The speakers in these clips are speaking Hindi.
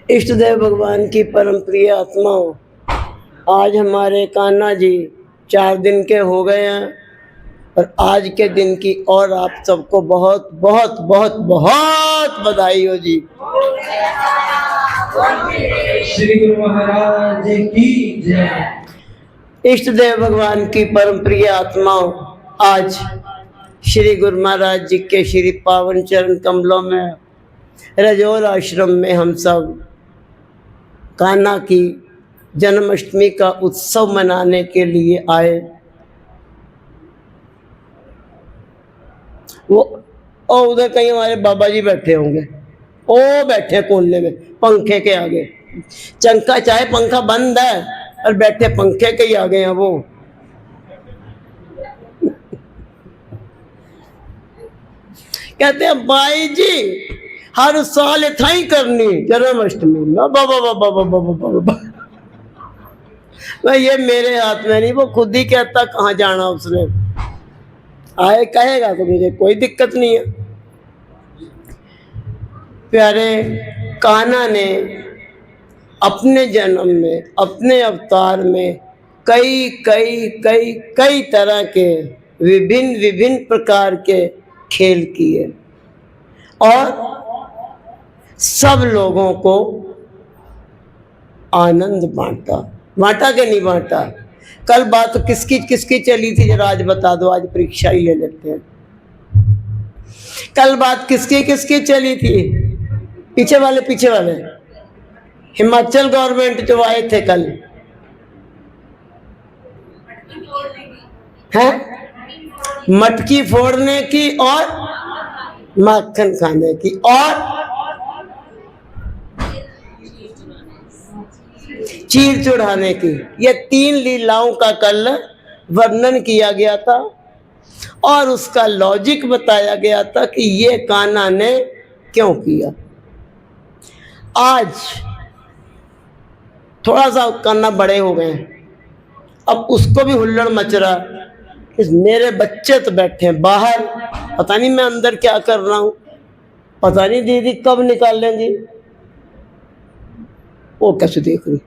इष्ट देव भगवान की परम प्रिय आत्माओं, आज हमारे कान्हा जी 4 दिन के हो गए हैं और आज के दिन की और आप सबको बहुत बहुत बहुत बहुत बधाई हो जी। श्री गुरु महाराज की जय। इष्ट देव भगवान की परम प्रिय आत्माओं, आज श्री गुरु महाराज जी के श्री पावन चरण कमलों में रजोल आश्रम में हम सब कान्हा की जन्माष्टमी का उत्सव मनाने के लिए आए। वो और उधर कहीं हमारे बाबा जी बैठे होंगे, ओ बैठे कोने में पंखे के आगे। चंका चाहे पंखा बंद है और बैठे पंखे के ही आगे हैं वो। कहते हैं भाई जी हर साल इतना ही करनी जन्माष्टमी में। बाबा बाबा बाबा बाबा मैं ये मेरे हाथ में नहीं, वो खुद ही कहता कहाँ जाना उसने। आए कहेगा तो मुझे कोई दिक्कत नहीं है। प्यारे कान्हा ने अपने जन्म में, अपने अवतार में कई कई कई कई तरह के विभिन्न विभिन्न प्रकार के खेल किए और सब लोगों को आनंद बांटा। बांटा के नहीं बांटा? कल बात किसकी किसकी चली थी जरा आज बता दो, आज परीक्षा ही ले लेते हैं। कल बात किसकी किसकी चली थी? पीछे वाले हिमाचल गवर्नमेंट जो आए थे कल हैं, मटकी फोड़ने की और माखन खाने की और चीर चढ़ाने की, ये 3 लीलाओं का कल वर्णन किया गया था और उसका लॉजिक बताया गया था कि ये कान्हा ने क्यों किया। आज थोड़ा सा कान्हा बड़े हो गए, अब उसको भी हुल्लड़ मच रहा। इस मेरे बच्चे तो बैठे हैं बाहर, पता नहीं मैं अंदर क्या कर रहा हूं, पता नहीं दीदी कब निकाल लेंगी। वो कैसे देख रही।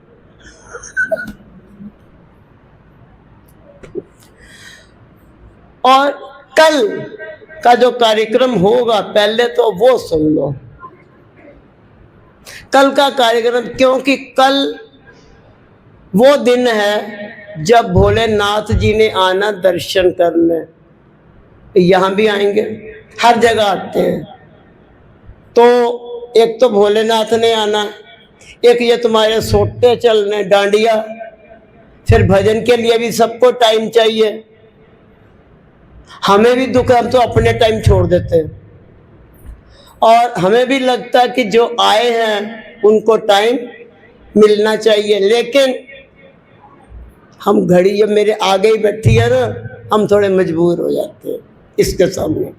और कल का जो कार्यक्रम होगा पहले तो वो सुन लो। कल का कार्यक्रम, क्योंकि कल वो दिन है जब भोलेनाथ जी ने आना दर्शन करने। यहाँ भी आएंगे, हर जगह आते हैं। तो एक तो भोलेनाथ ने आना, एक ये तुम्हारे सोटे चलने डांडिया, फिर भजन के लिए भी सबको टाइम चाहिए। हमें भी दुख है, हम तो अपने टाइम छोड़ देते हैं और हमें भी लगता है कि जो आए हैं उनको टाइम मिलना चाहिए, लेकिन हम घड़ी जब मेरे आगे ही बैठी है ना, हम थोड़े मजबूर हो जाते हैं इसके सामने।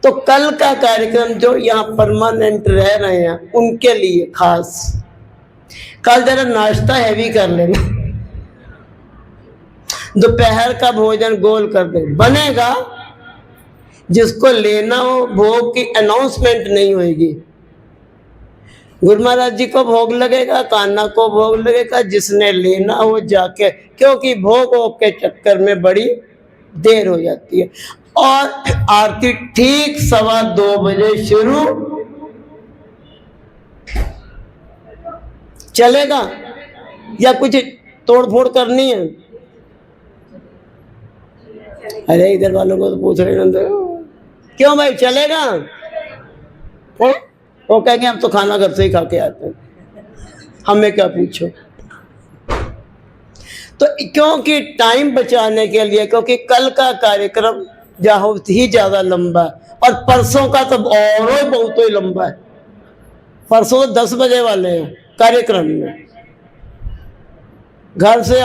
तो कल का कार्यक्रम जो यहाँ परमानेंट रह रहे हैं उनके लिए खास, कल जरा नाश्ता हैवी कर लेना, दोपहर का भोजन गोल कर दे बनेगा। जिसको लेना हो भोग की अनाउंसमेंट नहीं होगी। गुरु महाराज जी को भोग लगेगा, कान्हा को भोग लगेगा, जिसने लेना हो जाके, क्योंकि भोग के चक्कर में बड़ी देर हो जाती है। और आरती ठीक 2:15 बजे शुरू, चलेगा या कुछ तोड़ फोड़ करनी है? अरे इधर वालों को तो पूछ रहे, क्यों भाई चलेगा? वो कहेंगे हम तो खाना घर से ही खा के आते हैं, हमें क्या पूछो। तो क्योंकि टाइम बचाने के लिए, क्योंकि कल का कार्यक्रम बहुत ही ज्यादा लंबा है और परसों का तो और बहुत ही लंबा है। परसों 10 बजे वाले हैं कार्यक्रम में। घर से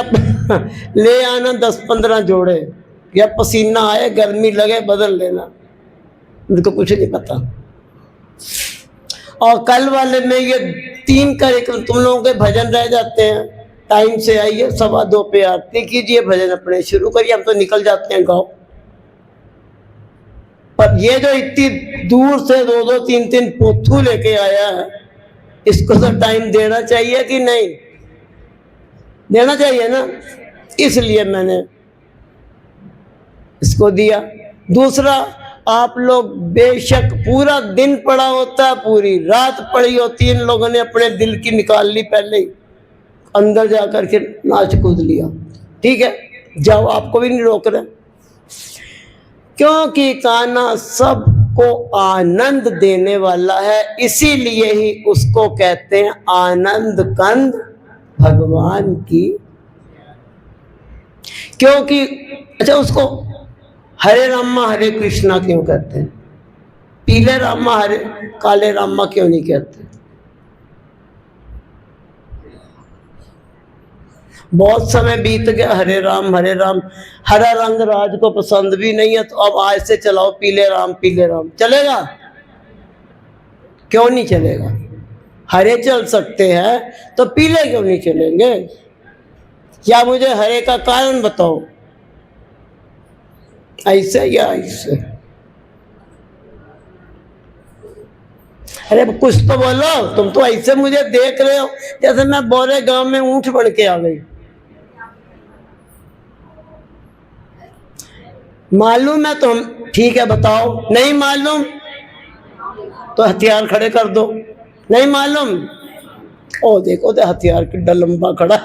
ले आना 10-15 जोड़े, या पसीना आए गर्मी लगे बदल लेना, उनको कुछ नहीं पता। और कल वाले में ये 3 कार्यक्रम तुम लोगों के भजन रह जाते हैं। टाइम से आइए, 2:15 पे आरती कीजिए, भजन अपने शुरू करिए, हम तो निकल जाते हैं गाँव। पर ये जो इतनी दूर से 2-2 3-3 पोथू लेके आया है, इसको तो टाइम देना चाहिए कि नहीं, देना चाहिए ना, इसलिए मैंने इसको दिया। दूसरा, आप लोग बेशक पूरा दिन पढ़ा होता है, पूरी रात पढ़ी होती है, इन लोगों ने अपने दिल की निकाल ली, पहले ही अंदर जाकर के नाच कूद लिया। ठीक है, जाओ, आपको भी नहीं रोक रहे, क्योंकि कान्हा सबको आनंद देने वाला है, इसीलिए ही उसको कहते हैं आनंद कंद भगवान की। क्योंकि अच्छा, उसको हरे रामा हरे कृष्णा क्यों कहते हैं? पीले रामा हरे काले रामा क्यों नहीं कहते? बहुत समय बीत गया, हरे राम हरे राम, हरा रंग राज को पसंद भी नहीं है, तो अब आज से चलाओ पीले राम, चलेगा? क्यों नहीं चलेगा? हरे चल सकते हैं तो पीले क्यों नहीं चलेंगे? क्या मुझे हरे का कारण बताओ, ऐसे या ऐसे? अरे कुछ तो बोलो, तुम तो ऐसे मुझे देख रहे हो जैसे मैं बोरे गांव में ऊंट बन के आ गई। मालूम है तो हम ठीक है बताओ, नहीं मालूम तो हथियार खड़े कर दो, नहीं मालूम, ओ देखो तो हथियार की डलंबा खड़ा।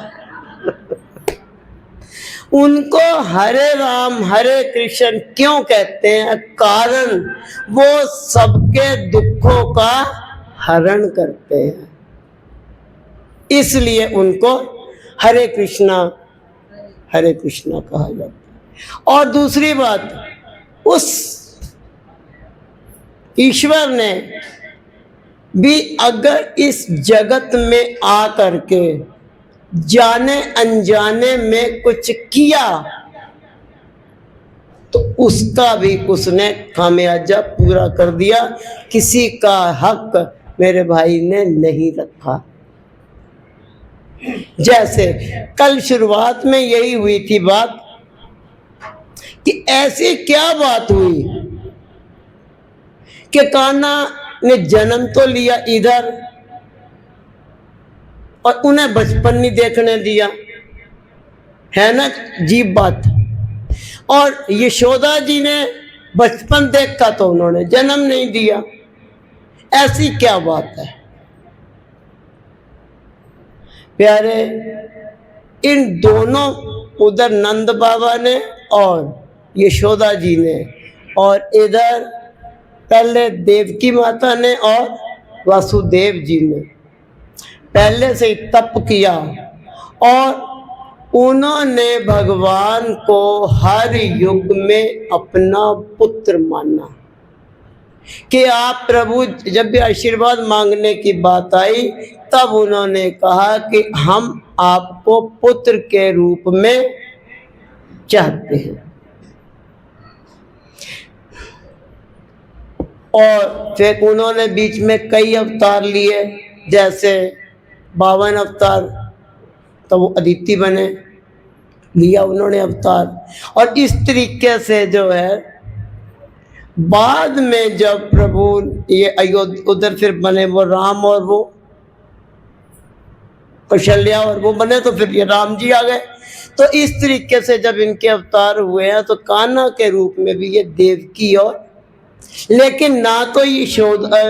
उनको हरे राम हरे कृष्ण क्यों कहते हैं? कारण वो सबके दुखों का हरण करते हैं, इसलिए उनको हरे कृष्णा कहा जाता है। और दूसरी बात, उस ईश्वर ने भी अगर इस जगत में आ करके जाने अनजाने में कुछ किया तो उसका भी उसने खामियाजा पूरा कर दिया, किसी का हक मेरे भाई ने नहीं रखा। जैसे कल शुरुआत में यही हुई थी बात कि ऐसी क्या बात हुई कि कान्हा ने जन्म तो लिया इधर और उन्हें बचपन नहीं देखने दिया, है ना अजीब बात। और यशोदा जी ने बचपन देखा तो उन्होंने जन्म नहीं दिया, ऐसी क्या बात है प्यारे? इन दोनों, उधर नंद बाबा ने और यशोदा जी ने, और इधर पहले देवकी माता ने और वासुदेव जी ने पहले से ही तप किया और उन्होंने भगवान को हर युग में अपना पुत्र माना कि आप प्रभु, जब भी आशीर्वाद मांगने की बात आई तब उन्होंने कहा कि हम आपको पुत्र के रूप में चाहते हैं। और फिर उन्होंने बीच में कई अवतार लिए, जैसे 52 अवतार, तो वो अदिति बने, लिया उन्होंने अवतार। और इस तरीके से जो है बाद में जब प्रभु ये अयोध्या उधर फिर बने वो राम और वो कौशल्या और वो बने, तो फिर ये राम जी आ गए। तो इस तरीके से जब इनके अवतार हुए हैं तो कान्हा के रूप में भी ये देवकी, और लेकिन ना तो यशोदा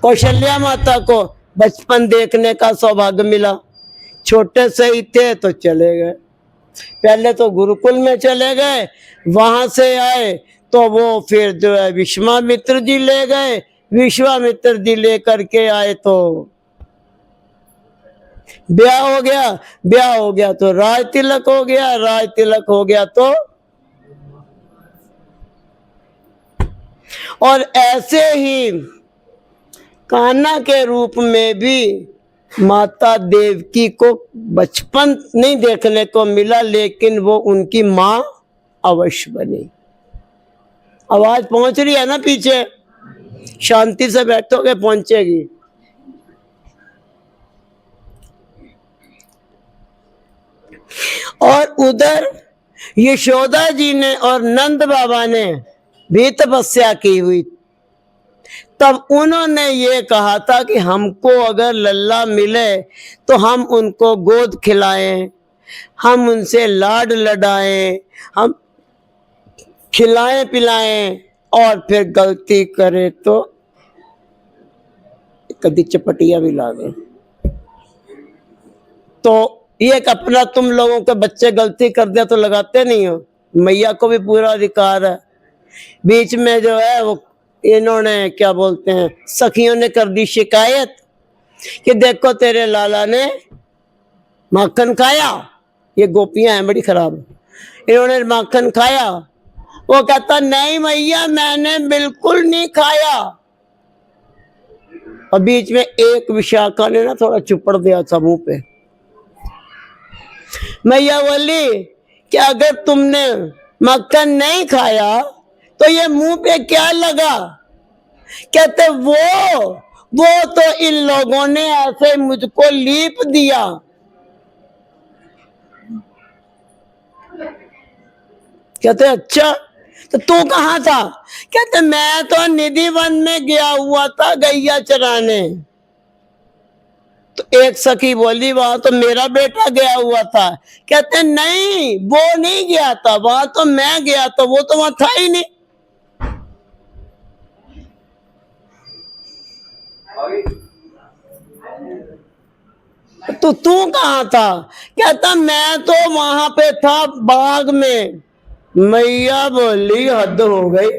कौशल्या माता को बचपन देखने का सौभाग्य मिला, छोटे से ही थे तो चले गए, पहले तो गुरुकुल में चले गए, वहां से आए तो वो फिर जो है विश्वामित्र जी ले गए, विश्वामित्र जी लेकर के आए तो ब्याह हो गया, ब्याह हो गया तो राज तिलक हो गया, राज तिलक हो गया तो, और ऐसे ही कान्हा के रूप में भी माता देवकी को बचपन नहीं देखने को मिला, लेकिन वो उनकी माँ अवश्य बनी। आवाज पहुंच रही है ना पीछे? शांति से बैठोगे पहुंचेगी। और उधर यशोदा जी ने और नंद बाबा ने भी तपस्या की हुई, तब उन्होंने ये कहा था कि हमको अगर लल्ला मिले तो हम उनको गोद खिलाएं, हम उनसे लाड लडाएं, हम खिलाएं पिलाएं, और फिर गलती करे तो कभी चपटिया भी ला दें। तो ये एक अपना तुम लोगों के बच्चे गलती कर दिया तो लगाते नहीं हो, मैया को भी पूरा अधिकार है। बीच में जो है वो इन्होंने क्या बोलते हैं, सखियों ने कर दी शिकायत कि देखो तेरे लाला ने माखन खाया, ये गोपियां हैं बड़ी खराब, इन्होंने माखन खाया। वो कहता नहीं मैया मैंने बिल्कुल नहीं खाया। और बीच में एक विशाखा ने ना थोड़ा चुपड़ दिया था मुंह पे। मैया बोली कि अगर तुमने मक्खन नहीं खाया तो ये मुंह पे क्या लगा? कहते वो तो इन लोगों ने ऐसे मुझको लीप दिया। कहते अच्छा तो तू कहाँ था? कहते मैं तो निधि वन में गया हुआ था गैया चराने। तो एक सखी बोली वहां तो मेरा बेटा गया हुआ था। कहते नहीं वो नहीं गया था, वहां तो मैं गया था, वो तो वहां था ही नहीं। तो तू कहाँ था? कहता मैं तो वहां पे था बाग में। मैया बोली हद हो गई,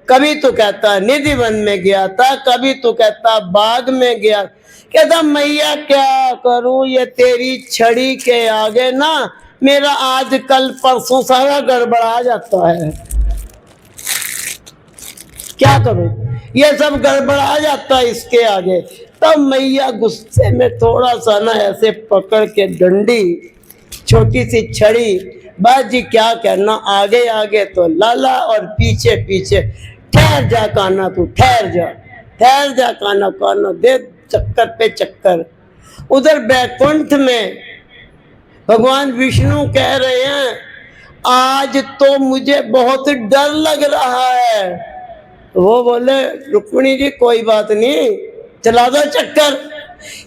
कभी तो कहता निधि वन में गया था, कभी तो कहता बाग में गया। कहता मैया क्या करूं, ये तेरी छड़ी के आगे ना मेरा आज कल परसों सारा गड़बड़ा जाता है। क्या करूं, ये सब गड़बड़ा जाता है इसके आगे। तब मैया गुस्से में थोड़ा सा ना ऐसे पकड़ के डंडी, छोटी सी छड़ी, बस जी क्या करना, आगे आगे तो लाला और पीछे पीछे। ठहर जा कान्हा तू, ठहर जा कान्हा, कान्हा दे चक्कर पे चक्कर। उधर बैकुंठ में भगवान विष्णु कह रहे हैं आज तो मुझे बहुत डर लग रहा है। वो बोले रुक्मिणी जी कोई बात नहीं, चला दो चक्कर।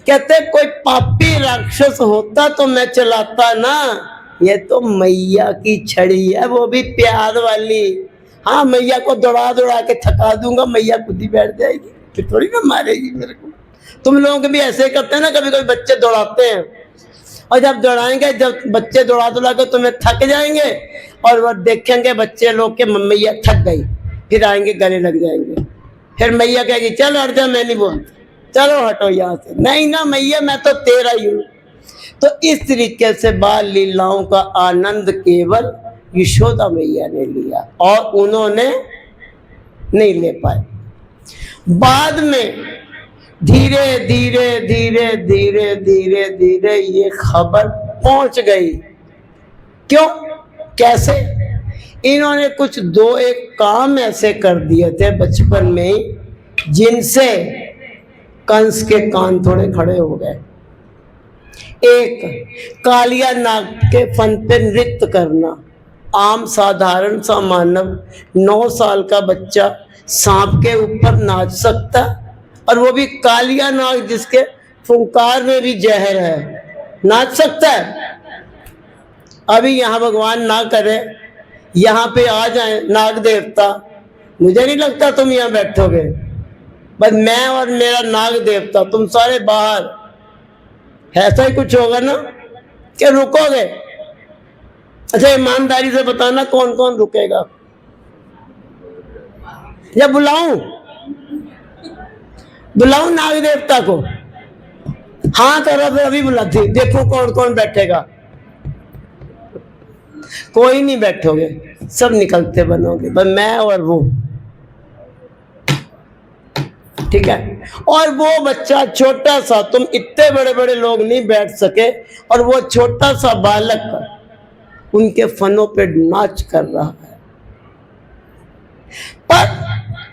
कहते कोई पापी राक्षस होता तो मैं चलाता ना, ये तो मैया की छड़ी है, वो भी प्यार वाली। हाँ मैया को दौड़ा दौड़ा के थका दूंगा, मैया खुद ही बैठ जाएगी, फिर थोड़ी ना मारेगी मेरे को। तुम लोगों के भी ऐसे करते हैं ना, कभी कभी बच्चे दौड़ाते हैं, और जब दौड़ाएंगे, जब बच्चे दौड़ा दौड़ा के तुम्हें थक जाएंगे और वह देखेंगे बच्चे लोग के मैया थक गई, फिर आएंगे गले लग जाएंगे। फिर मैया कहेगी चल हट जा, मैं नहीं बोलती, चलो हटो यहाँ से। नहीं ना मैया मैं तो तेरा ही हूँ। तो इस तरीके से बाल लीलाओं का आनंद केवल यशोदा मैया ने लिया और उन्होंने नहीं ले पाए। बाद में धीरे धीरे धीरे धीरे धीरे धीरे ये खबर पहुंच गई। क्यों, कैसे? इन्होंने कुछ दो एक काम ऐसे कर दिए थे बचपन में जिनसे कंस के कान थोड़े खड़े हो गए। एक, कालिया नाग के फन पे नृत्य करना। आम साधारण सा मानव 9 साल का बच्चा सांप के ऊपर नाच सकता, और वो भी कालिया नाग जिसके फुंकार में भी जहर है, नाच सकता है। अभी यहाँ भगवान ना करे, यहाँ पे आ जाए नाग देवता, मुझे नहीं लगता तुम यहाँ बैठोगे, बस मैं और मेरा नाग देवता, तुम सारे बाहर। ऐसा ही कुछ होगा ना कि रुकोगे? अच्छा ईमानदारी से बताना कौन कौन रुकेगा? या बुलाऊं नाग देवता को? हाँ करो फिर, अभी बुलाती, देखो कौन कौन बैठेगा। कोई नहीं बैठोगे, सब निकलते बनोगे, बस मैं और वो, ठीक है। और वो बच्चा छोटा सा, तुम इतने बड़े बड़े लोग नहीं बैठ सके, और वो छोटा सा बालक उनके फनों पे नाच कर रहा है। पर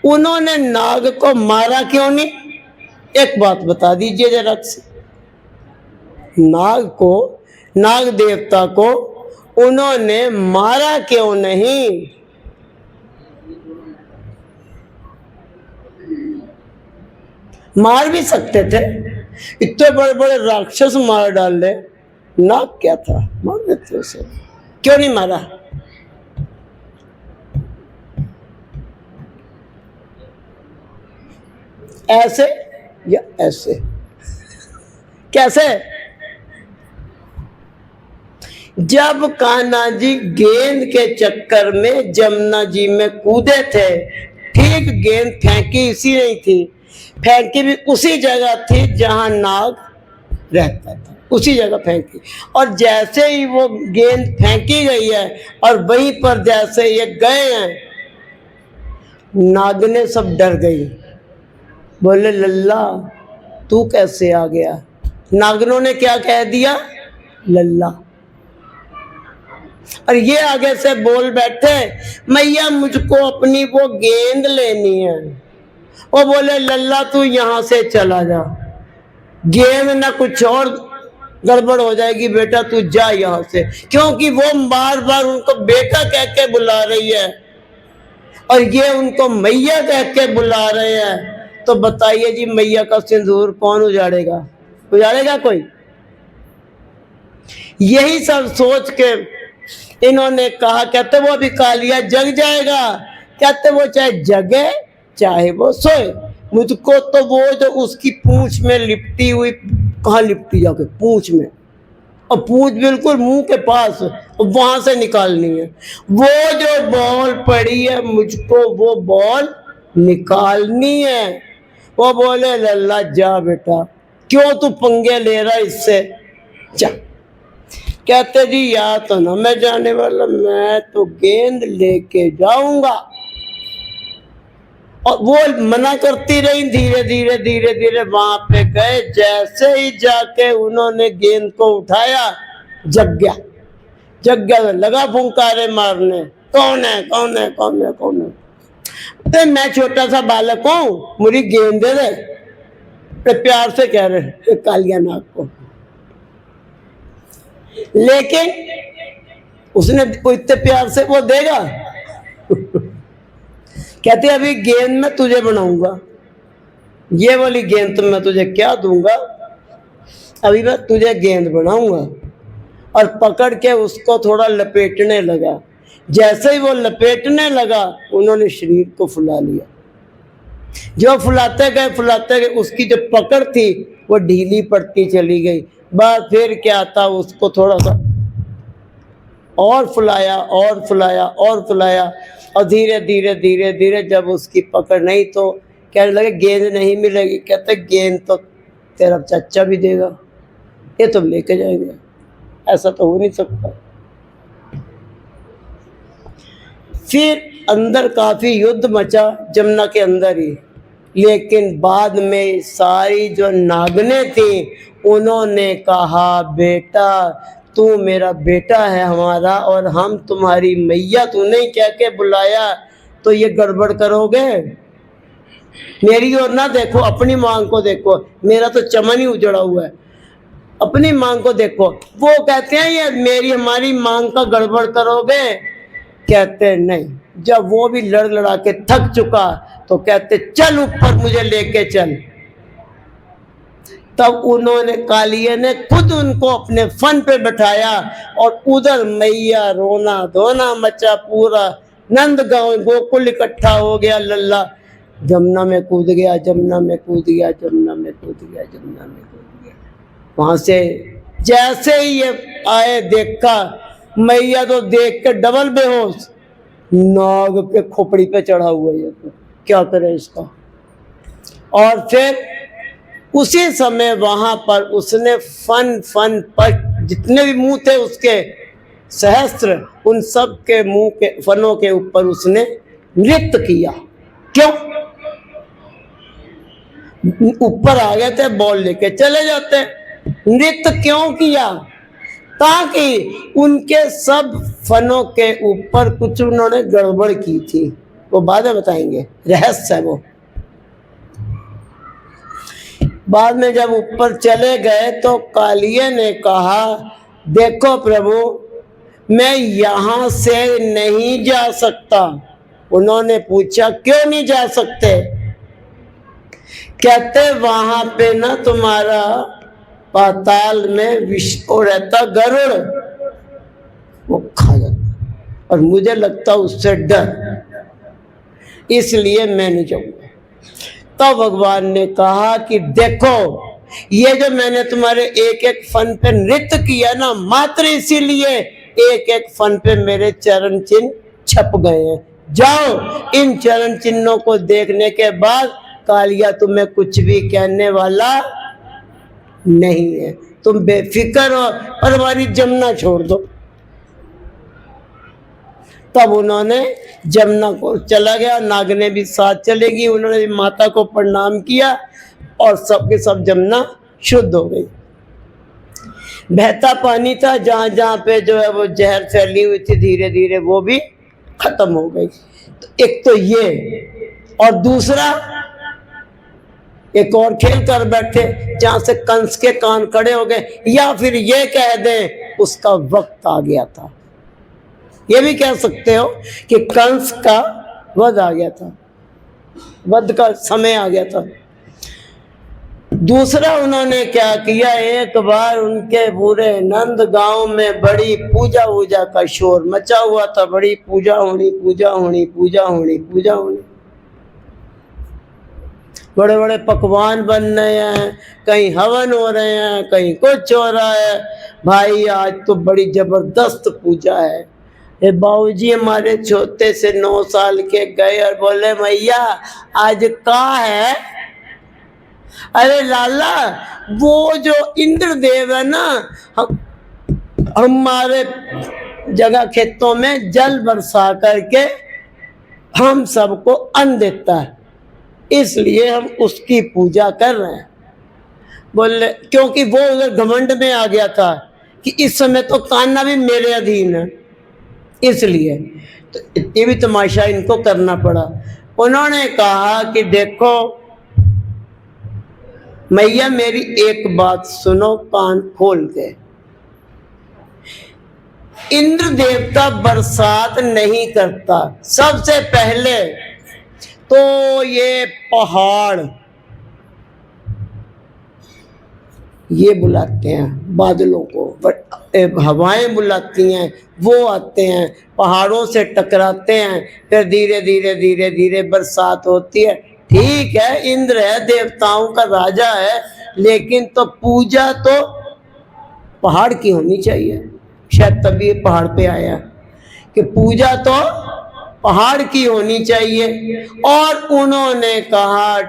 उन्होंने नाग को मारा क्यों नहीं? एक बात बता दीजिए जरा से। नाग को, नाग देवता को उन्होंने मारा क्यों नहीं? मार भी सकते थे, इतने बड़े बड़े राक्षस मार डाले, नाग क्या था, मार देते उसे, क्यों नहीं मारा? ऐसे या ऐसे? कैसे? जब कान्हा जी गेंद के चक्कर में जमुना जी में कूदे थे, ठीक गेंद फेंकी इसी नहीं थी, फेंकी भी उसी जगह थी जहां नाग रहता था, उसी जगह फेंकी। और जैसे ही वो गेंद फेंकी गई है और वहीं पर जैसे ये गए हैं, नागने सब डर गई, बोले लल्ला तू कैसे आ गया? नागनों ने क्या कह दिया? लल्ला। और ये आगे से बोल बैठे, मैया मुझको अपनी वो गेंद लेनी है। वो बोले लल्ला तू यहां से चला जा, गेंद ना कुछ और गड़बड़ हो जाएगी बेटा, तू जा यहां से। क्योंकि वो बार बार उनको बेटा कह के बुला रही है और ये उनको मैया कह के बुला रहे हैं। तो बताइए जी, मैया का सिंदूर कौन उजाड़ेगा? उजाड़ेगा कोई? यही सब सोच के इन्होंने कहा, कहते वो अभी कालिया जग जाएगा, कहते वो चाहे जगे चाहे वो सोए, मुझको तो वो जो उसकी पूंछ में लिपटी हुई, कहाँ लिपटी जाके पूंछ में, और पूंछ बिल्कुल मुंह के पास, वहां से निकालनी है। वो जो बॉल पड़ी है मुझको वो बॉल निकालनी है। वो बोले लल्ला जा बेटा, क्यों तू पंगे ले रहा इससे, जा। कहते जी या तो ना मैं जाने वाला, मैं तो गेंद लेके जाऊंगा। और वो मना करती रही, धीरे धीरे धीरे धीरे वहां पे गए। जैसे ही जाके उन्होंने गेंद को उठाया, जग गया, जग गया, लगा फुंकारे मारने, कौन है कौन है कौन है कौन है? तो मैं छोटा सा बालक हूं, मुझे गेंद दे दे, तो प्यार से कह रहे कालिया नाग को। लेकिन उसने इतने प्यार से वो देगा? कहते अभी गेंद मैं तुझे बनाऊंगा, ये वाली गेंद तो मैं तुझे क्या दूंगा, अभी मैं तुझे गेंद बनाऊंगा। और पकड़ के उसको थोड़ा लपेटने लगा। जैसे ही वो लपेटने लगा, उन्होंने शरीर को फुला लिया। जो फुलाते गए उसकी जो पकड़ थी वो ढीली पड़ती चली गई। बस फिर क्या था, उसको थोड़ा सा और फुलाया और फुलाया और फुलाया, और धीरे धीरे धीरे धीरे जब उसकी पकड़ नहीं, तो कहने लगे गेंद नहीं मिलेगी। कहते गेंद तो तेरा चाचा भी देगा, ये तुम लेके जाएंगे, ऐसा तो हो नहीं सकता। फिर अंदर काफी युद्ध मचा जमुना के अंदर ही, लेकिन बाद में सारी जो नागने थी उन्होंने कहा बेटा तू मेरा बेटा है हमारा, और हम तुम्हारी मैया, तूने ही क्या के बुलाया, तो ये गड़बड़ करोगे? मेरी ओर ना देखो, अपनी मांग को देखो, मेरा तो चमन ही उजड़ा हुआ है, अपनी मांग को देखो। वो कहते हैं ये मेरी हमारी मांग का गड़बड़ करोगे? कहते नहीं। जब वो भी लड़ लड़ा के थक चुका तो कहते चल ऊपर मुझे लेके चल। तब उन्होंने कालिया ने खुद उनको अपने फन पे बैठाया और उधर मैया रोना धोना मचा, पूरा नंद गांव गोकुल इकट्ठा हो गया। लल्ला जमुना में कूद गया, जमुना में कूद गया, जमुना में कूद गया, जमुना में कूद गया। वहां से जैसे ही ये आए, देखा मैया तो देख के डबल बेहोश, नाग के खोपड़ी पे चढ़ा हुआ है, तो क्या करे इसका। और फिर उसी समय वहां पर उसने फन पर जितने भी मुंह थे उसके सहस्त्र, उन सब के मुंह के फनों के ऊपर उसने नृत्य किया। क्यों? ऊपर आ गए थे, बॉल लेके चले जाते। नृत्य क्यों किया? ताकि उनके सब फनों के ऊपर कुछ उन्होंने गड़बड़ की थी, वो बाद में बताएंगे, रहस्य है वो। बाद में जब ऊपर चले गए तो कालिया ने कहा देखो प्रभु, मैं यहां से नहीं जा सकता। उन्होंने पूछा क्यों नहीं जा सकते? कहते वहां पे ना तुम्हारा पाताल में विष वो रहता गरुड़, वो खा जाता, और मुझे लगता उससे डर, इसलिए मैं नहीं जाऊंगा। तो भगवान ने कहा कि देखो ये जो मैंने तुम्हारे एक एक फन पे नृत्य किया ना, मात्र इसीलिए एक एक फन पे मेरे चरण चिन्ह छप गए हैं। जाओ, इन चरण चिन्हों को देखने के बाद कालिया तुम्हें कुछ भी कहने वाला नहीं है, तुम बेफिक्र हो, और हमारी जमुना छोड़ दो। तब उन्होंने जमुना को चला गया, नागने भी साथ चलेगी, उन्होंने भी माता को प्रणाम किया और सबके सब जमुना शुद्ध हो गई। बहता पानी था, जहां जहां पे जो है वो जहर फैली हुई थी, धीरे धीरे वो भी खत्म हो गई। तो एक तो ये, और दूसरा एक और खेल कर बैठे जहां से कंस के कान खड़े हो गए, या फिर ये कह दें उसका वक्त आ गया था। ये भी कह सकते हो कि कंस का वध आ गया था, वध का समय आ गया था। दूसरा उन्होंने क्या किया, एक बार उनके पूरे नंद गांव में बड़ी पूजा वूजा का शोर मचा हुआ था, बड़ी पूजा होनी, पूजा होनी, पूजा होनी, पूजा होनी, बड़े बड़े पकवान बन रहे हैं, कहीं हवन हो रहे हैं, कहीं कुछ हो रहा है। भाई आज तो बड़ी जबरदस्त पूजा है। ये बाबूजी हमारे छोटे से 9 साल के गए और बोले मैया आज का है? अरे लाला वो जो इंद्रदेव है ना, हमारे जगह खेतों में जल बरसा करके हम सबको अन्न देता है, इसलिए हम उसकी पूजा कर रहे हैं। बोले क्योंकि वो उधर घमंड में आ गया था कि इस समय तो कान्हा भी मेरे अधीन है, इसलिए तो ये भी तमाशा इनको करना पड़ा। उन्होंने कहा कि देखो मैया मेरी एक बात सुनो कान खोल के, इंद्र देवता बरसात नहीं करता, सबसे पहले तो ये पहाड़ ये बुलाते हैं बादलों को, हवाएं बुलाती हैं, वो आते हैं पहाड़ों से टकराते हैं, फिर धीरे धीरे धीरे धीरे बरसात होती है। ठीक है इंद्र है, देवताओं का राजा है, लेकिन तो पूजा तो पहाड़ की होनी चाहिए। शायद तभी पहाड़ पे आया कि पूजा तो पहाड़ की होनी चाहिए। और उन्होंने कहा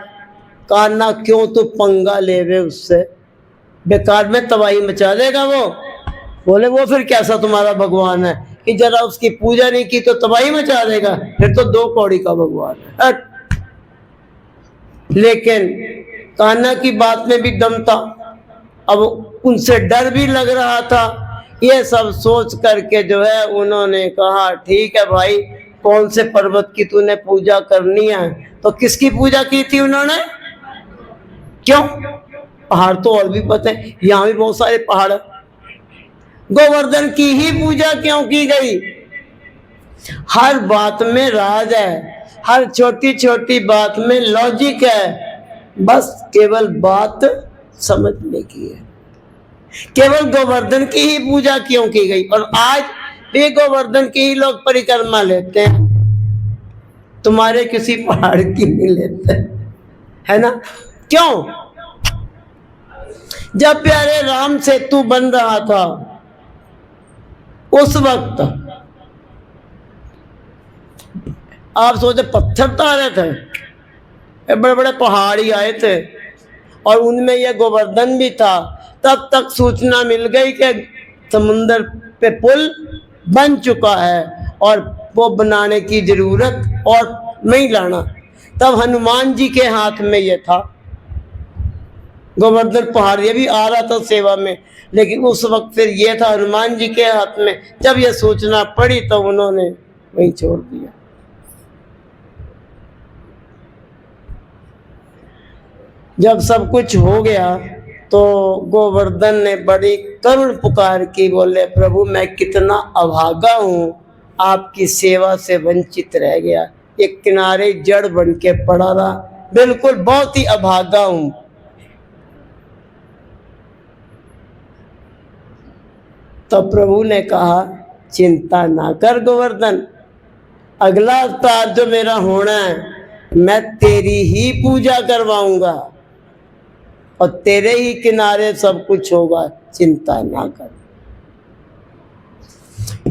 कान्हा क्यों तू पंगा लेवे उससे, बेकार में तबाही मचा देगा वो। बोले वो फिर कैसा तुम्हारा भगवान है कि जरा उसकी पूजा नहीं की तो तबाही मचा देगा, फिर तो 2 कौड़ी का भगवान है। लेकिन कान्हा की बात में भी दम था, अब उनसे डर भी लग रहा था। ये सब सोच करके जो है उन्होंने कहा ठीक है भाई, कौन से पर्वत की तूने पूजा करनी है? तो किसकी पूजा की थी उन्होंने? क्यों? पहाड़ तो और भी पता है, यहाँ भी बहुत सारे पहाड़ है। गोवर्धन की ही पूजा क्यों की गई? हर बात में राज है, हर छोटी छोटी बात में लॉजिक है, बस केवल बात समझने की है। केवल गोवर्धन की ही पूजा क्यों की गई? और आज भी गोवर्धन की ही लोग परिक्रमा लेते हैं, तुम्हारे किसी पहाड़ की नहीं लेते, है ना? क्यों? जब प्यारे राम सेतु बन रहा था उस वक्त आप सोचे पत्थर तारे थे, बड़े बड़े पहाड़ी आए थे और उनमें यह गोवर्धन भी था। तब तक सूचना मिल गई कि समुंदर पे पुल बन चुका है और वो बनाने की जरूरत और नहीं लाना। तब हनुमान जी के हाथ में ये था गोवर्धन पहाड़, ये भी आ रहा था सेवा में, लेकिन उस वक्त फिर ये था हनुमान जी के हाथ में। जब ये सूचना पड़ी तो उन्होंने वहीं छोड़ दिया। जब सब कुछ हो गया तो गोवर्धन ने बड़ी करुण पुकार की, बोले प्रभु मैं कितना अभागा हूँ, आपकी सेवा से वंचित रह गया। एक किनारे जड़ बन के पड़ा रहा, बिल्कुल बहुत ही अभागा हूं। तो प्रभु ने कहा चिंता ना कर गोवर्धन, अगला अवतार जो मेरा होना है मैं तेरी ही पूजा करवाऊंगा और तेरे ही किनारे सब कुछ होगा, चिंता ना कर।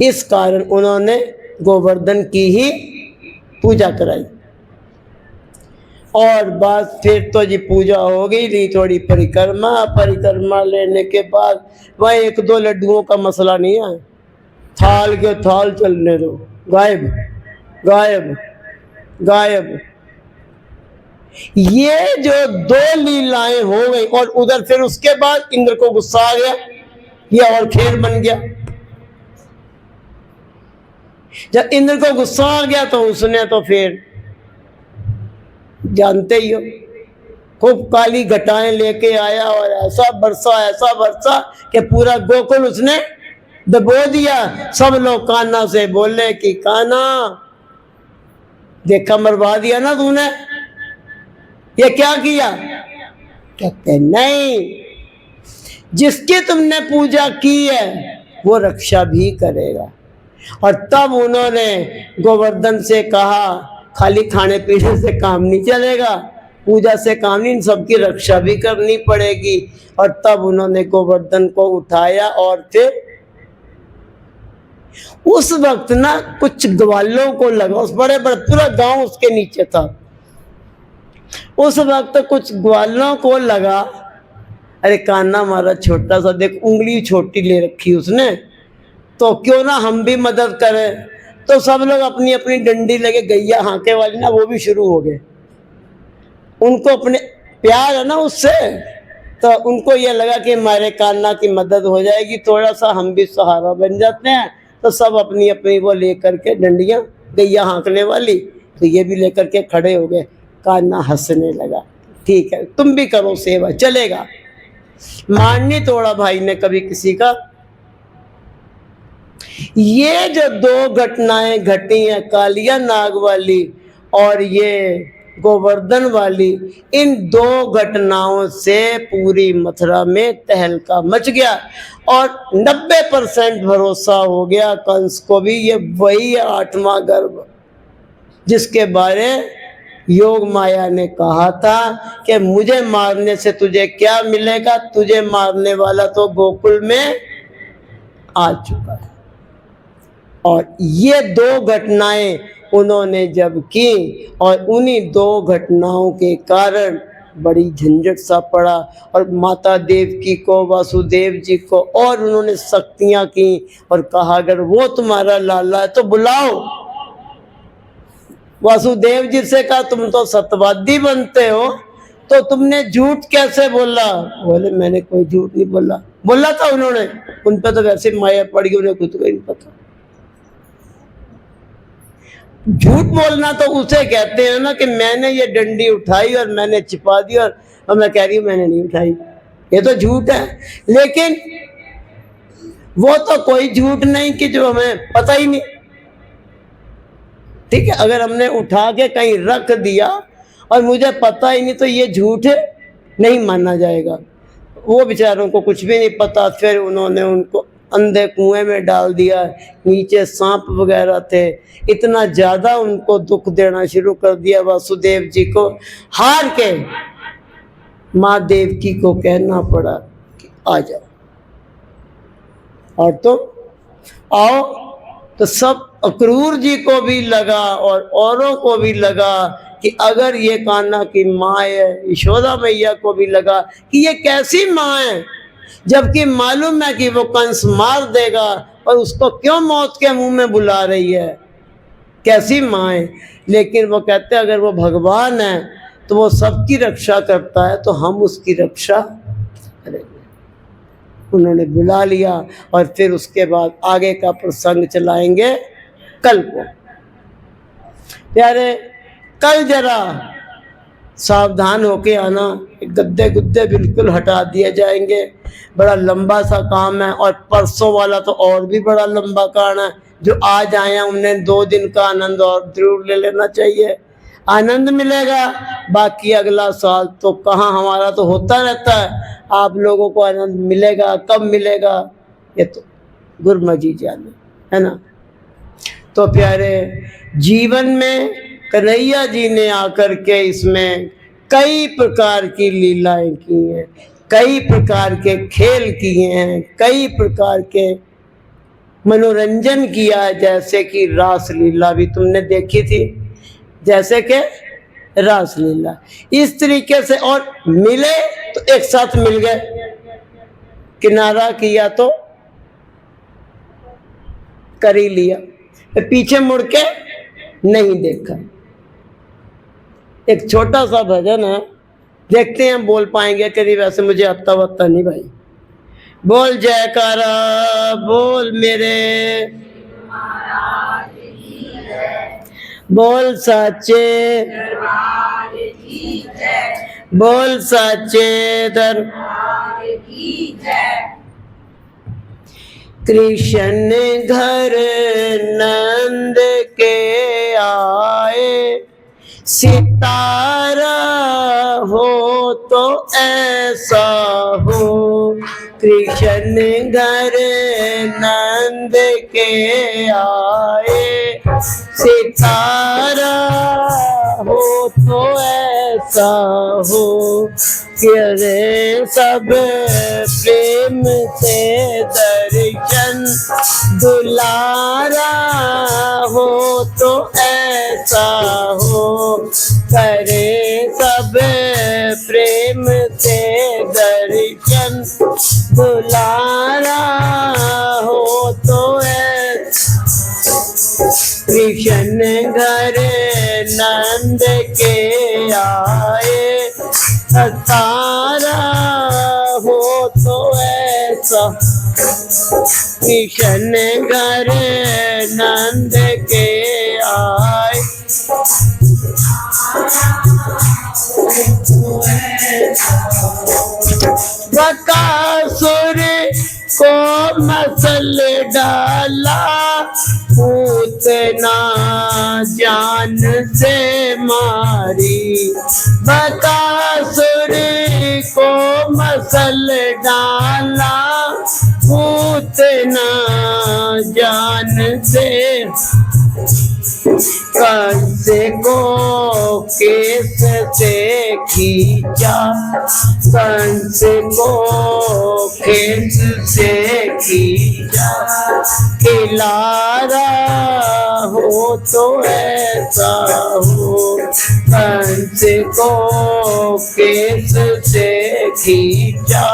इस कारण उन्होंने गोवर्धन की ही पूजा कराई। और बात फिर तो जी पूजा हो गई, ली थोड़ी परिक्रमा लेने के बाद वह एक दो लड्डुओं का मसला नहीं है, थाल के थाल चलने दो, गायब गायब गायब। ये जो दो लीलाएं हो गई और उधर फिर उसके बाद इंद्र को गुस्सा आ गया, ये और खेल बन गया। जब इंद्र को गुस्सा आ गया तो उसने तो फिर जानते ही हो खूब काली घटाएं लेके आया और ऐसा बरसा कि पूरा गोकुल उसने डुबो दिया। सब लोग कान्हा से बोले कि कान्हा देखा मरवा दिया ना तूने, ये क्या किया? कहते नहीं, जिसकी तुमने पूजा की है वो रक्षा भी करेगा। और तब उन्होंने गोवर्धन से कहा खाली खाने पीने से काम नहीं चलेगा, पूजा से काम नहीं, सबकी रक्षा भी करनी पड़ेगी। और तब उन्होंने गोवर्धन को उठाया और फिर उस वक्त ना कुछ ग्वालों को लगा, उस बड़े बड़े पूरा गांव उसके नीचे था, उस वक्त कुछ ग्वालों को लगा अरे कान्हा हमारा छोटा सा, देख उंगली छोटी ले रखी उसने, तो क्यों ना हम भी मदद करें। तो सब लोग अपनी अपनी डंडी लगे, गैया हांके वाली ना वो भी शुरू हो गए, उनको अपने प्यार है ना उससे, तो उनको ये लगा कि हमारे कान्हा की मदद हो जाएगी, थोड़ा सा हम भी सहारा बन जाते हैं। तो सब अपनी अपनी वो लेकर के डंडियां, गैया हाँकने वाली, तो ये भी लेकर के खड़े हो गए। कान्हा हंसने लगा, ठीक है तुम भी करो सेवा, चलेगा। मान नहीं तोड़ा भाई ने कभी किसी का। ये जो दो घटनाएं घटी हैं, कालिया नाग वाली और ये गोवर्धन वाली, इन दो घटनाओं से पूरी मथुरा में तहलका मच गया और 90% भरोसा हो गया कंस को भी ये वही है 8वां गर्भ, जिसके बारे योग माया ने कहा था कि मुझे मारने से तुझे क्या मिलेगा, तुझे मारने वाला तो गोकुल में आ चुका है। और ये दो घटनाएं उन्होंने जब की और उन्हीं दो घटनाओं के कारण बड़ी झंझट सा पड़ा और माता देवकी को, वासुदेव जी को और उन्होंने शक्तियां की और कहा अगर वो तुम्हारा लाला है तो बुलाओ। वासुदेव जी से कहा तुम तो सत्यवादी बनते हो, तो तुमने झूठ कैसे बोला? बोले मैंने कोई झूठ नहीं बोला। बोला था उन्होंने, उन पर तो वैसे माया पड़ गई, उन्हें खुद को नहीं पता। झूठ बोलना तो उसे कहते हैं ना कि मैंने ये डंडी उठाई और मैंने छिपा दी और मैं कह रही हूं मैंने नहीं उठाई, ये तो झूठ है। लेकिन वो तो कोई झूठ नहीं कि जो हमें पता ही नहीं, ठीक है। अगर हमने उठा के कहीं रख दिया और मुझे पता ही नहीं तो ये झूठ नहीं माना जाएगा। वो बेचारों को कुछ भी नहीं पता, फिर उन्होंने उनको अंधे कुएं में डाल दिया, नीचे सांप वगैरह थे, इतना ज्यादा उनको दुख देना शुरू कर दिया। वासुदेव जी को हार के माँ देवकी को कहना पड़ा कि आ जाओ, और तो आओ। तो सब अक्रूर जी को भी लगा और औरों को भी लगा कि अगर ये कान्हा की माँ है, यशोदा मैया को भी लगा कि ये कैसी माँ है, जबकि मालूम है कि वो कंस मार देगा और उसको क्यों मौत के मुंह में बुला रही है, कैसी माँ है। लेकिन वो कहते हैं अगर वो भगवान है तो वो सबकी रक्षा करता है, तो हम उसकी रक्षा करेंगे। उन्होंने बुला लिया और फिर उसके बाद आगे का प्रसंग चलाएंगे कल को। प्यारे, कल जरा सावधान होके आना, गद्दे गुद्दे बिल्कुल हटा दिए जाएंगे, बड़ा लंबा सा काम है। और परसों वाला तो और भी बड़ा लंबा काम है। जो आज आए हैं उन्हें 2 दिन का आनंद और जरूर ले लेना चाहिए। आनंद मिलेगा। बाकी अगला साल तो कहाँ, हमारा तो होता रहता है, आप लोगों को आनंद मिलेगा कब मिलेगा ये तो गुरु जी जाने, है ना। तो प्यारे, जीवन में कन्हैया जी ने आकर के इसमें कई प्रकार की लीलाएं की हैं, कई प्रकार के खेल किए हैं, कई प्रकार के मनोरंजन किया है। जैसे कि रास लीला भी तुमने देखी थी, जैसे कि रास लीला इस तरीके से। और मिले तो एक साथ मिल गए, किनारा किया तो कर ही लिया, पीछे मुड़ के नहीं देखा। एक छोटा सा भजन है, देखते हैं बोल पाएंगे करीब, वैसे मुझे आता वत्ता नहीं भाई। बोल जयकारा बोल मेरे, बोल साचे, बोल साचे दरबार की जय। कृष्ण घर नंद के आए, सितारा हो तो ऐसा हो। कृष्ण घर नंद के आए, सितारा हो तो ऐसा हो। कि अरे सब प्रेम से दर्शन, दुलारा हो तो ऐसा हो। करे सब प्रेम से दर्शन, दुलारा हो तो ऐसा। कृष्ण घर नंद के आए, तारा हो तो ऐसा। कृष्ण घर नंद के आए, बकासुर को मसल डाला, पूतना जान से मारी। बकासुर को मसल डाला, पूतना जान से। कंस को केस से खींचा, कंस को केस से खींचा। खिलारा हो तो ऐसा हो। कंस को केस से खींचा,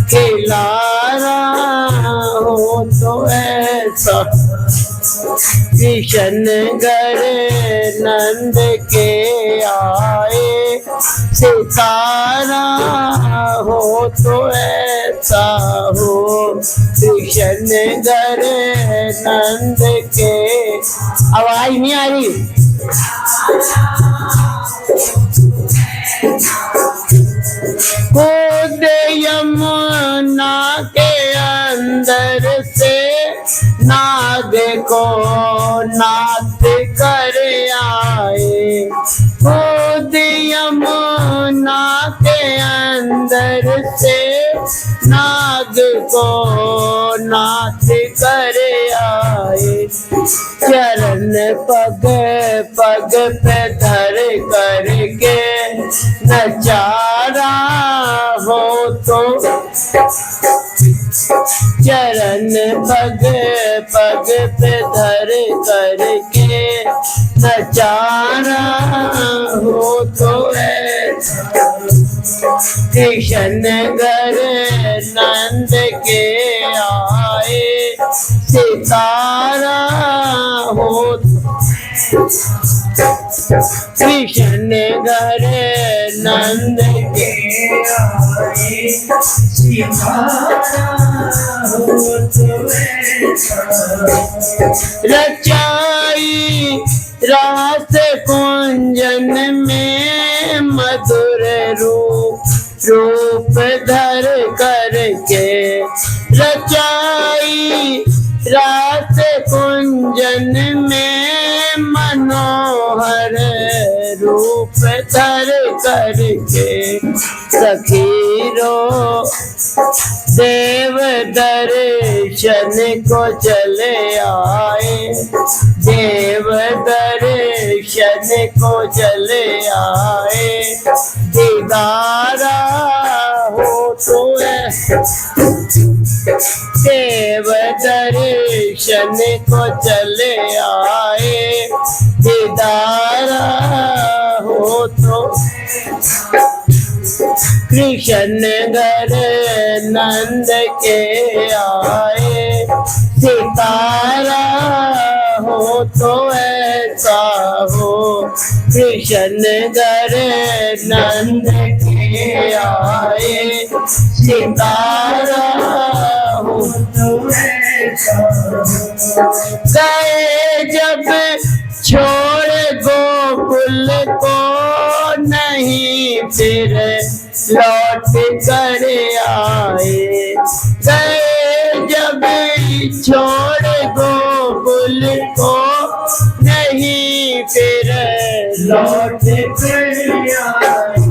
खिलारा हो तो ऐसा। कृष्ण घर नंद के आए, सितारा हो तो ऐसा हो। कृष्ण घर नंद के, आवाज नहीं आ रही। कूद यमुना के अंदर से, नाग को नाथ कर आए। कूद यमुना के अंदर से, नाग को नाथ कर आए। चरण पग पग पे धर करके, नचारा हो तो। चरण पग पग पे धर करके, नचारा हो तो ऐसा। कृष्ण घर नंद के आए, सितारा हो तो। कृष्ण घर नंद के आए, सितारा हो तो ऐसा। रचाई रास कुंजन में, मधुर रूप रूप धर करके। रचाई रास कुंजन में, मनोहर करके सखी रो देव दर्शन को चले आए, देव दर्शन को चले आए। दीदारा हो तो देव दर्शन को चले आए, दीदारा हो तो कृष्ण घर नंद के आए। सितारा हो तो ऐसा हो, कृष्ण घर नंद के आए। सितारा हो तो ऐसा हो। गए जब छोड़ गोकुल को नहीं फिर लौट कर आए। गए जब छोड़ गोकुल को नहीं फिर लौट कर आए।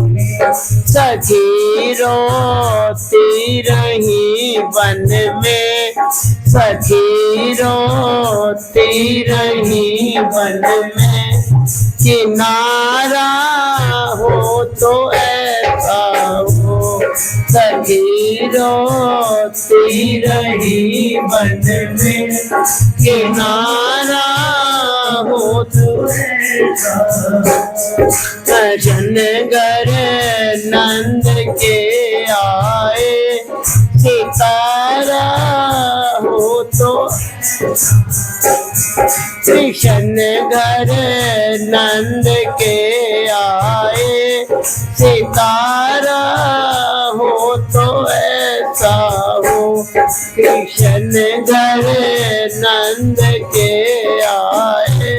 सखी रोती रही वन में, सखी रोती रही वन में। किनारा हो तो ऐसा हो, सखी रोती रही वन में। किनारा हो तो ऐसा हो। कृष्ण घर नंद के आए। सितारा हो तो कृष्ण घर नंद के आए। सितारा हो तो ऐसा हो, कृष्ण घर नंद के आए।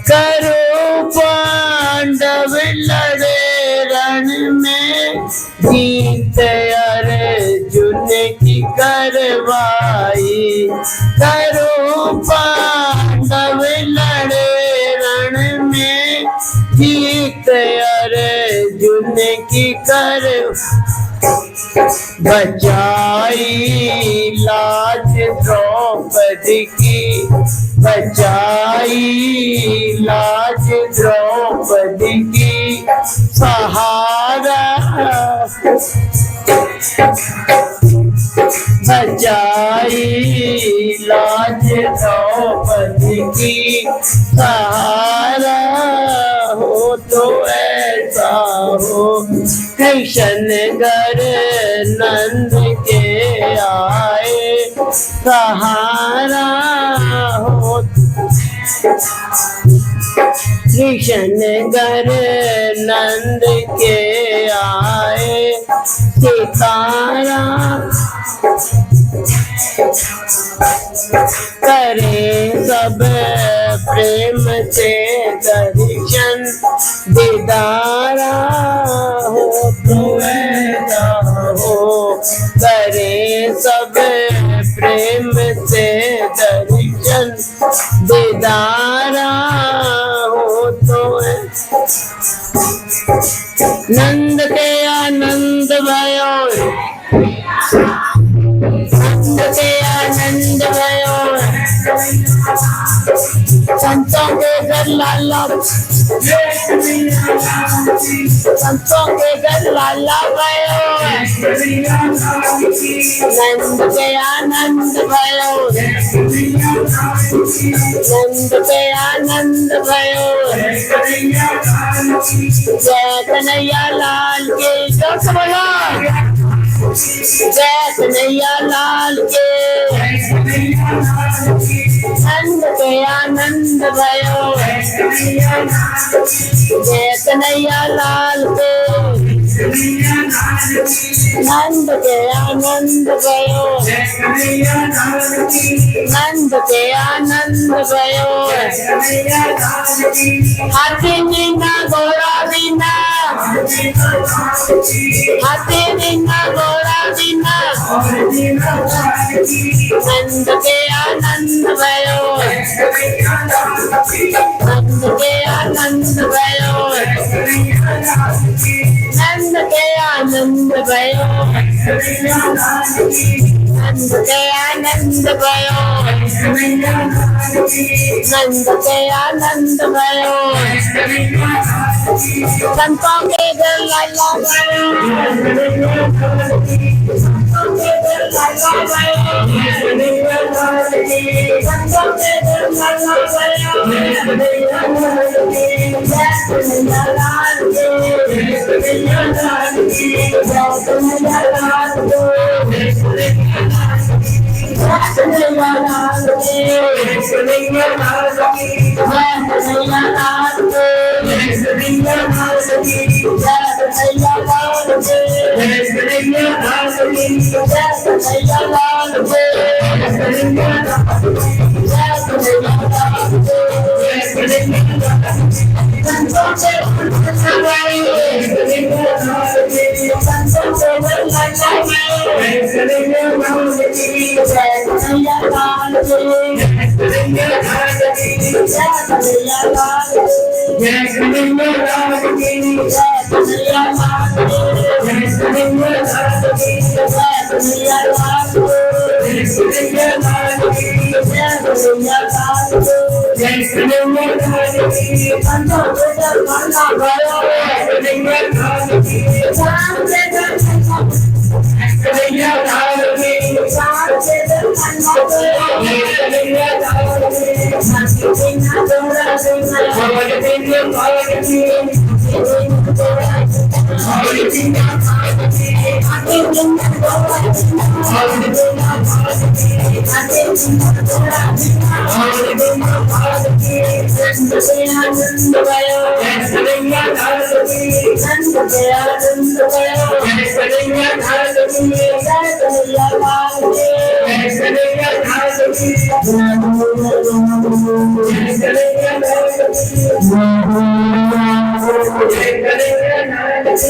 करो पांडव लड़े रण में, जीत अर्जुन की करवाई। करो पांडव लड़े रण में, जीत अर्जुन की करवाई। बचाई लाज द्रौपदी की, बचाई लाज द्रौपदी की। सहारा बचाई लाज द्रौपदी की। सहारा हो तो ऐसा हो, कृष्ण घर नंद के आए। सहारा हो कृष्ण घर नंद के आए। सितारा करे सब प्रेम से दर्शन, दीदारा हो तो ऐसा हो। करे सब प्रेम से दर्शन, दीदारा हो तो नंद के आनंद भयो, नंद के आनंद भयो। संतों के घर लाला, संतों के घर लाला भयो। नंद के आनंद भयो, नंद के आनंद भयो। जय कन्हैया लाल के जय बोलो, जय कन्हैया लाल के। नंद के आनंद भयो, जय कन्हैया लाल के। नंद के आनंद भयो, नंद के आनंद भयो। हाथी नीना घोड़ा बिना, हाथी नीना घोड़ा बिना। नंद के आनंद भयो, नंद के आनंद भयो, नंद के आनंद भयो, नंद के आनंद भयो, नंद के आनंद भयो, संतों के दिल लगा भयो, संतों के दिल लगा भयो, संतों के दिल लगा भयो,